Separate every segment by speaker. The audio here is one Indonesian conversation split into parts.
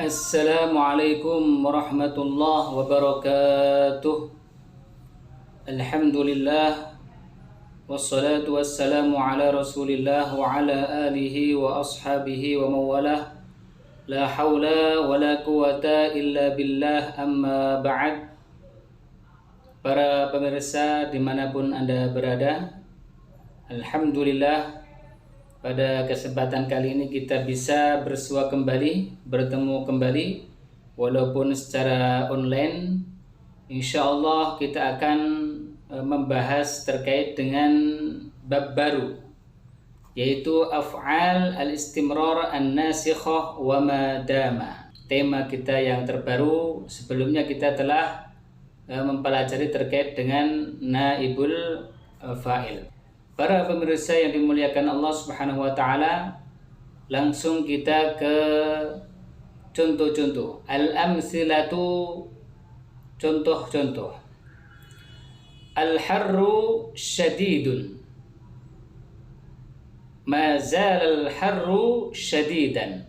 Speaker 1: Assalamualaikum warahmatullahi wabarakatuh. Alhamdulillah wassalatu wassalamu ala Rasulillah wa ala alihi wa ashabihi wa mawalah. La haula wa la quwata illa billah, amma ba'd. Para pemirsa dimanapun Anda berada, alhamdulillah pada kesempatan kali ini kita bisa bersua kembali, bertemu kembali walaupun secara online. Insya Allah kita akan membahas terkait dengan bab baru, yaitu af'al al-istimrar an-nasikhah wa ma dama. Tema kita yang terbaru, sebelumnya kita telah mempelajari terkait dengan naibul fa'il. Para pemirsa yang dimuliakan Allah Subhanahu wa taala, langsung kita ke contoh-contoh. Al-amthilatu, contoh-contoh. Al-harru syadidun. Ma zala al-harru syadidan.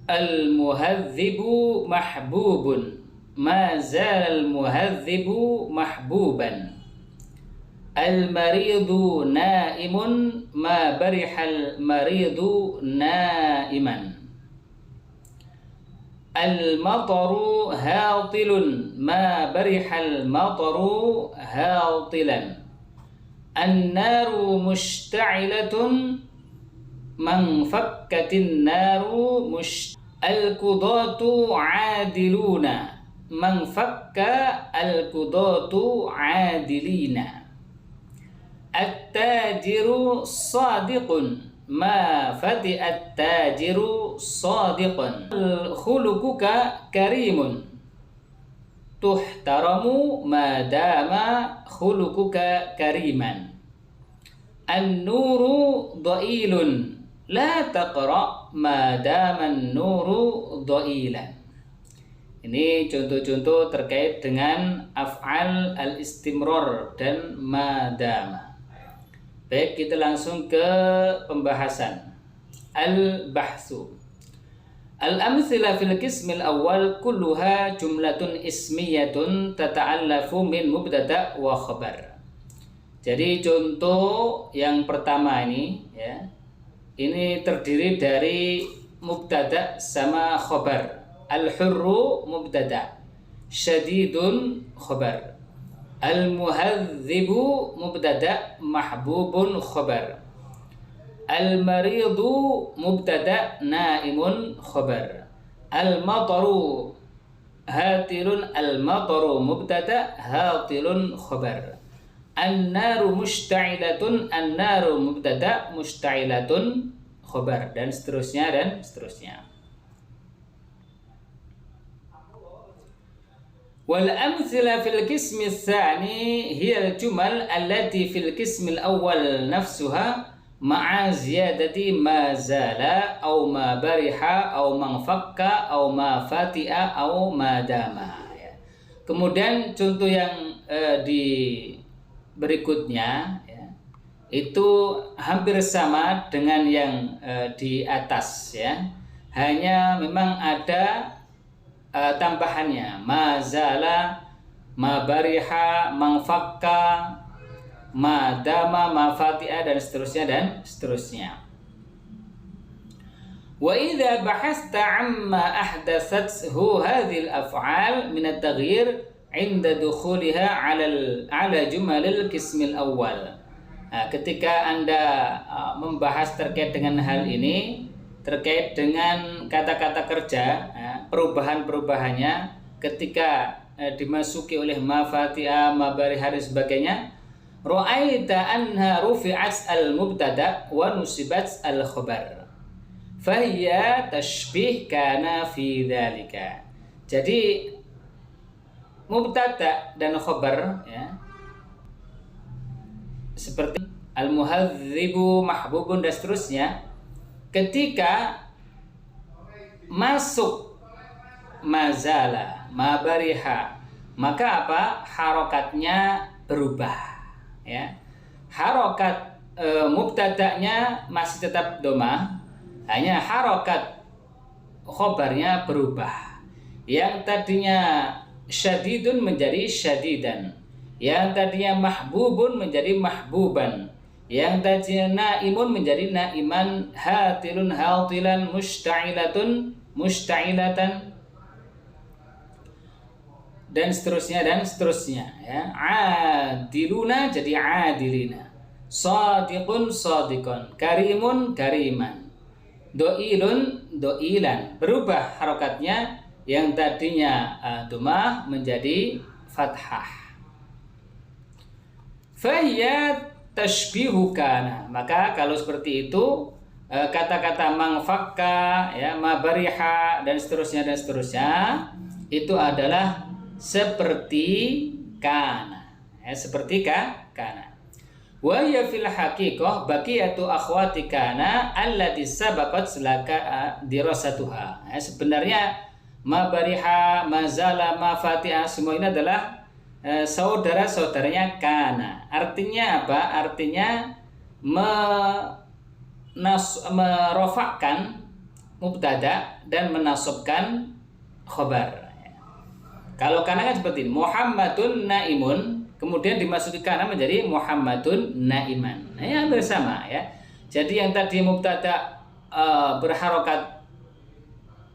Speaker 1: Al-muhadhibu mahbubun. Ma zala al-muhadhibu mahbuban. Al-maridu naimun, ma barihal maridu naiman. Al-mataru hatilun, ma barihal mataru hatilan. An-naru mushta'ilatun, man fakkatin naru al-qudatu adiluna, man fakka al-qudatu adilina. At-tajiru sadiqun, ma fati at-tajiru sadiqan. Khuluquka karimun, tuhtaramu ma dama khuluquka kariman. An-nuru dhailun, la taqra ma dama an-nuru dhailan. Ini contoh-contoh terkait dengan af'al al-istimrar dan ma dama. Baik, kita langsung ke pembahasan. Al-bahsu. Al-amthila fil qismil awal kulluha jumlatun ismiyatun tata'allafu min mubtada' wa khabar. Jadi contoh yang pertama ini ya, ini terdiri dari mubtada' sama khabar. Al-hurru mubtada', syadidun khabar. Al-muhadhibu mubtada' mahbubun khabar. Al-maridu mubtada' naimun khabar. Al-mataru hatilun, al-mataru mubtada' hatilun khabar. An-naru mushta'ilatun, an-naru mubtada' mushta'ilatun khabar, dan seterusnya dan seterusnya. والأمثلة في القسم الثاني هي الجمل التي في القسم الأول نفسها مع زيادة ما زال أو ما برح أو ما انفك أو ما فتئ أو ما دام. Kemudian contoh yang di berikutnya ya, itu hampir sama dengan yang di atas ya, hanya memang ada tambahannya, ma zala, ma bariha, ma fakka, ma dama, ma fati'a, dan seterusnya. Wa idza bahasta amma ahdathathu hadhihi al-af'al min at-taghyir 'inda dukhuliha 'ala jumal al-qism al-awwal. Ketika Anda membahas terkait dengan hal ini, terkait dengan kata-kata kerja, perubahan-perubahannya ketika dimasuki oleh ma fatiha, ma bariha dan sebagainya. Ra'aita anha rufi'at al-mubtada' wa nusibat al-khabar, fahiya tashbih kana fi dhalika. Jadi mubtada' dan khabar ya, seperti al-muhadzibu mahbubun dan seterusnya, ketika masuk mazala, mabariha, maka apa? Harokatnya berubah ya. Harokat mubtada'nya masih tetap domah, hanya harokat khobarnya berubah. Yang tadinya syadidun menjadi syadidan, yang tadinya mahbubun menjadi mahbuban, yang tadinya naimun menjadi naiman, hatilun hatilan, musta'ilatun musta'ilatan, dan seterusnya ya. Adiluna jadi adilina, shadiqun shadiqun, karimun kariman, doilun doilan. Berubah harokatnya, yang tadinya dhammah menjadi fathah. Fahiya tashbihu kana. Maka kalau seperti itu, kata-kata mangfakka ya, mabariha dan seterusnya itu adalah seperti kana ya, seperti kana. Wa hiya fil haqiqah baqiyatu akhwati kana allati sabaqat laka dirasatuha. Ya, sebenarnya mabariha, mazala, mafatiha semua ini adalah saudara-saudaranya kana. Artinya apa? Artinya merofakkan mubtada dan menasabkan khobar. Kalau kana kan seperti ini, Muhammadun naimun, kemudian dimasuki kana menjadi Muhammadun naiman. Nah, ya hampir sama ya. Jadi yang tadi mubtada berharokat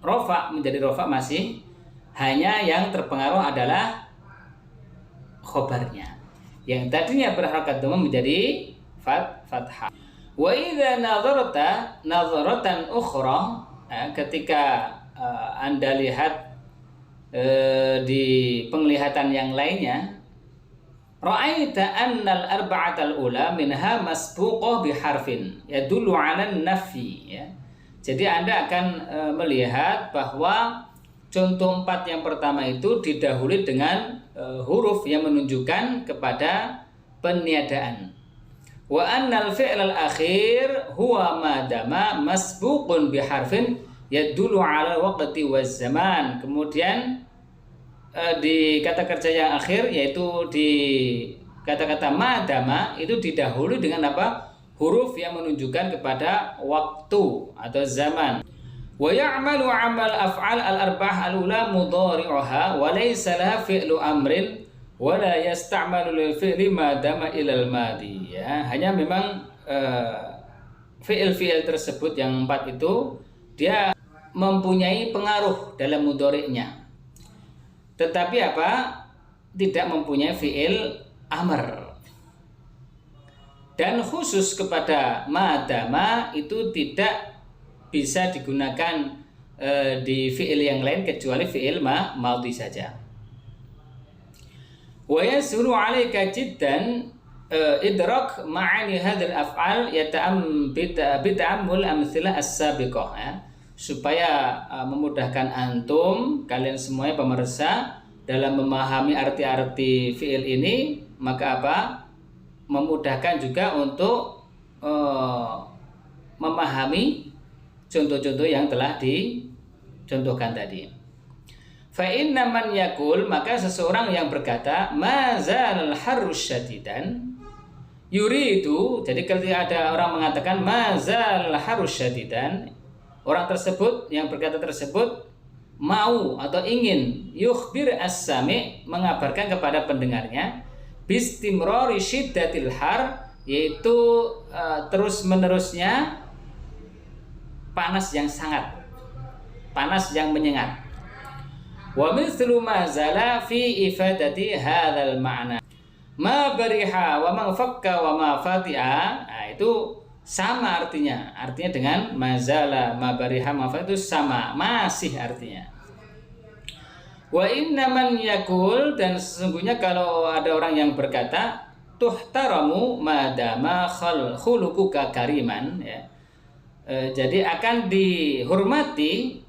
Speaker 1: rofa menjadi rofa masih, hanya yang terpengaruh adalah khobarnya. Yang tadinya berharokat dhammah menjadi fathah. Wa idza nadharta nadharatan ukhra, ketika Anda lihat di penglihatan yang lainnya, ra'aita annal arba'atal ula minha masbuqah biharfin yadullu 'ala nafi ya. Jadi Anda akan melihat bahwa contoh 4 yang pertama itu didahului dengan huruf yang menunjukkan kepada peniadaan. Wa annal fi'lal akhir huwa ma dama masbuqun biharfin yadullu 'ala waqti waz zaman. Kemudian di kata kerja yang akhir, yaitu di kata-kata madama, itu didahului dengan apa? Huruf yang menunjukkan kepada waktu atau zaman. Wa ya'malu 'amal af'al al-arba'ah al-ula mudhari'uha wa laysa laha fi'lu amrin wa la yasta'malu lil fi'li madama ilal madi ya. Hanya memang fi'il-fi'il tersebut yang 4 itu dia mempunyai pengaruh dalam mudhari'nya, tetapi apa? Tidak mempunyai fi'il amr. Dan khusus kepada madama itu tidak bisa digunakan di fi'il yang lain kecuali fi'il madhi saja. Wa yasulu 'alaika jiddan idrak ma'ani hadzal af'al bita'ammul amtsilah as-sabiqah ya. Supaya memudahkan antum, kalian semuanya pemirsa, dalam memahami arti-arti fi'il ini, maka apa? Memudahkan juga untuk memahami contoh-contoh yang telah dicontohkan tadi. Fa inna man yaqul, maka seseorang yang berkata mazal harus syadidan yuridu. Jadi ketika ada orang mengatakan mazal harus syadidan, orang tersebut yang berkata tersebut mau atau ingin yukhbir as-sami, mengabarkan kepada pendengarnya, bistimrari syiddatil har, yaitu terus menerusnya panas yang sangat, panas yang menyengat. Wa mithlu ma zala fi ifadati hadzal ma'na ma bariha wa ma fakka wa ma fatiha. Nah, itu sama artinya dengan mazala, mabariha, mafa itu sama, masih artinya. Wa inna man yakul, dan sesungguhnya kalau ada orang yang berkata tuhtaramu madama khuluquka kariman ya. Jadi akan dihormati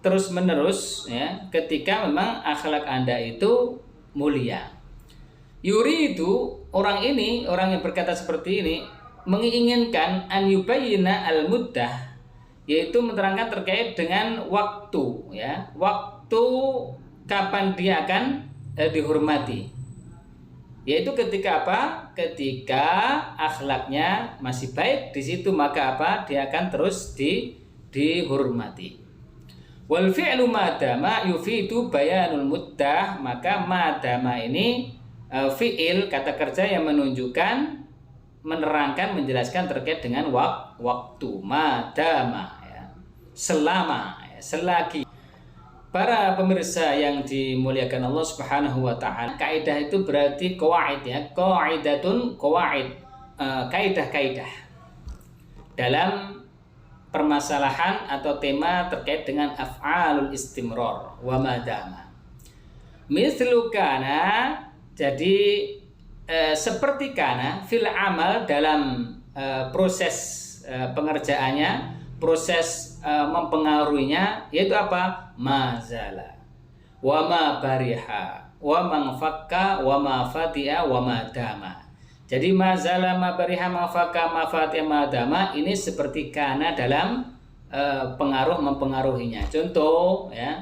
Speaker 1: terus menerus ya ketika memang akhlak Anda itu mulia. Yuridu, orang ini, orang yang berkata seperti ini menginginkan an yubayyina al-muddah, yaitu menerangkan terkait dengan waktu ya, waktu kapan dia akan dihormati, yaitu ketika apa? Ketika akhlaknya masih baik, di situ maka apa? Dia akan terus dihormati. Wal fi'lu madama yufidu bayanul muddah, maka madama ini fi'il kata kerja yang menunjukkan, menerangkan, menjelaskan terkait dengan waktu. Madama ya, selama ya, selagi. Para pemirsa yang dimuliakan Allah Subhanahu wa taala, kaidah itu berarti qawaid ya, qaidatun qawaid, kaidah-kaidah dalam permasalahan atau tema terkait dengan af'alul istimrar wa madama. Mislu kana, jadi seperti kana fil amal, dalam proses pengerjaannya, proses mempengaruhinya, yaitu apa? Mazala wa ma bariha wa man fakka wa ma fatiha wa madama. Jadi mazala ma bariha ma fakka ma fatiha ma madama ini seperti kana dalam pengaruh mempengaruhinya. Contoh ya,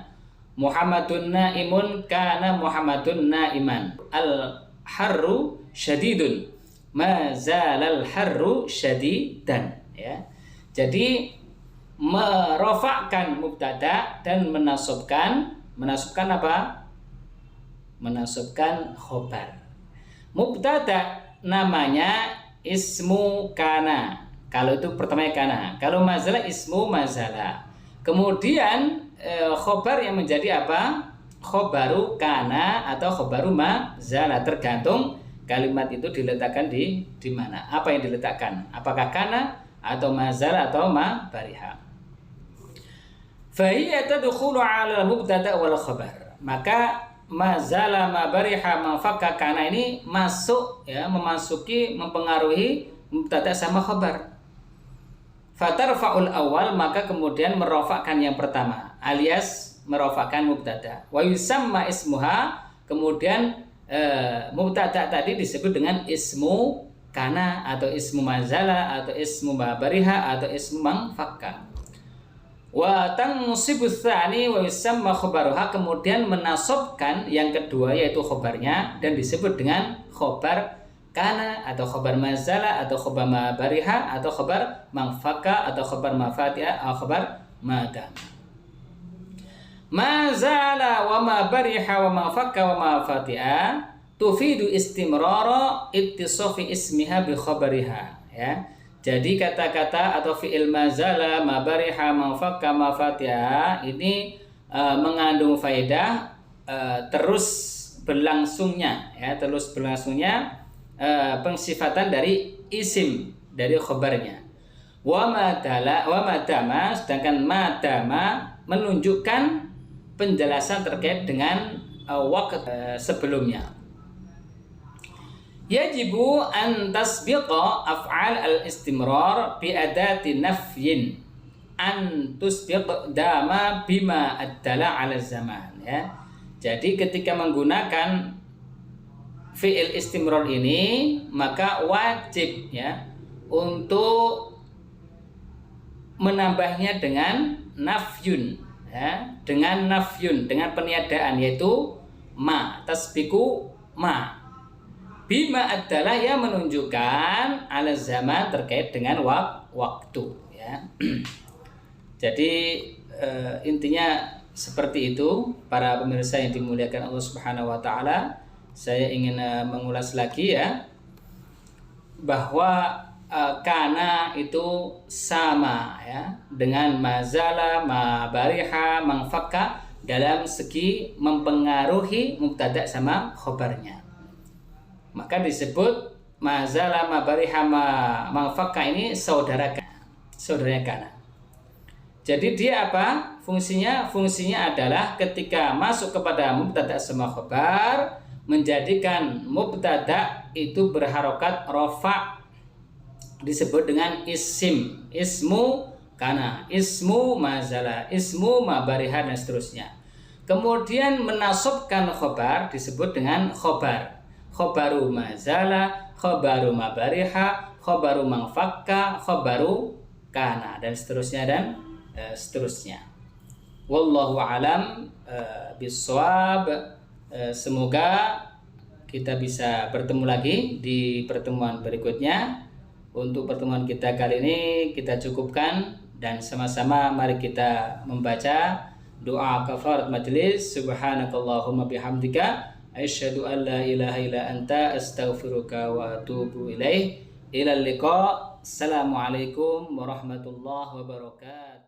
Speaker 1: Muhammadun naimun kana Muhammadun naiman. Al harru syadidun ma zalal harru syadidan ya. Jadi merofakkan mubtada dan menasabkan apa? Menasabkan khobar. Mubtada namanya ismu kana, kalau itu pertamanya kana. Kalau mazala ismu mazala. Kemudian khobar yang menjadi apa? Khobaru kana atau khobaru mazala, tergantung kalimat itu diletakkan di mana. Apa yang diletakkan? Apakah kana atau mazala atau ma bariha? Fahiya tadkhulu 'ala mubtada wal khabar. Maka mazala ma bariha ma fakka kana ini masuk ya, memasuki, mempengaruhi mubtada sama khabar. Fatarfa'ul awal, maka kemudian merofakkan yang pertama, alias merofakkan mubtada. Wa yusamma ismuha, kemudian mubtada tadi disebut dengan ismu kana atau ismu mazala atau ismu ma bariha atau ismu man fakka. Wa tansibu tsani wa yusamma khabaruha, kemudian menasabkan yang kedua yaitu khabarnya dan disebut dengan khabar kana atau khabar mazala atau khabar ma bariha atau khabar man fakka atau khabar ma fatiha atau khabar madam. Mazala wa ma bariha wa ma fakka wa ma fatiha tufidu istimrara ittisafi ismiha bi khabariha ya. Jadi kata-kata atau fi'il mazala, ma bariha, ma fakka, ma fatiha ini mengandung faedah terus berlangsungnya ya, terus berlangsungnya pengsifatan dari isim dari khabarnya. Wa madama, sedangkan madama menunjukkan penjelasan terkait dengan waktu sebelumnya. Yajibu an tasbiqa af'al al-istimrar bi adati nafyin an tusbiq dama bima addala 'ala zaman ya. Jadi ketika menggunakan fi'il istimrar ini, maka wajib ya untuk menambahnya dengan nafyun ya, dengan nafyun, dengan peniadaan, yaitu ma, tasbiqu ma. Bima adalah yang menunjukkan ala zaman, terkait dengan waktu ya. Jadi intinya seperti itu para pemirsa yang dimuliakan Allah Subhanahu wa taala. Saya ingin mengulas lagi ya, bahwa kana itu sama ya dengan mazala, ma bariha, man fakka dalam segi mempengaruhi mubtada sama khobarnya. Maka disebut mazala ma bariha ma fakka ini saudaranya kana. Jadi dia apa? Fungsinya adalah ketika masuk kepada mubtada sama khabar, menjadikan mubtada itu berharokat rafa, disebut dengan isim, ismu kana, ismu mazala, ismu ma bariha dan seterusnya. Kemudian menasabkan khabar disebut dengan khabar. Khobaru mazala, khobaru mabariha, khobaru mangfakka, khobaru kana, dan seterusnya dan seterusnya. Wallahu alam bisawab. Semoga kita bisa bertemu lagi di pertemuan berikutnya. Untuk pertemuan kita kali ini kita cukupkan. Dan sama-sama mari kita membaca doa kafarat majelis. Subhanakallahumma bihamdika asyhadu an la ilaha illa anta astaghfiruka wa atubu ilaih. Ilal liqa. Assalamualaikum warahmatullahi wabarakatuh.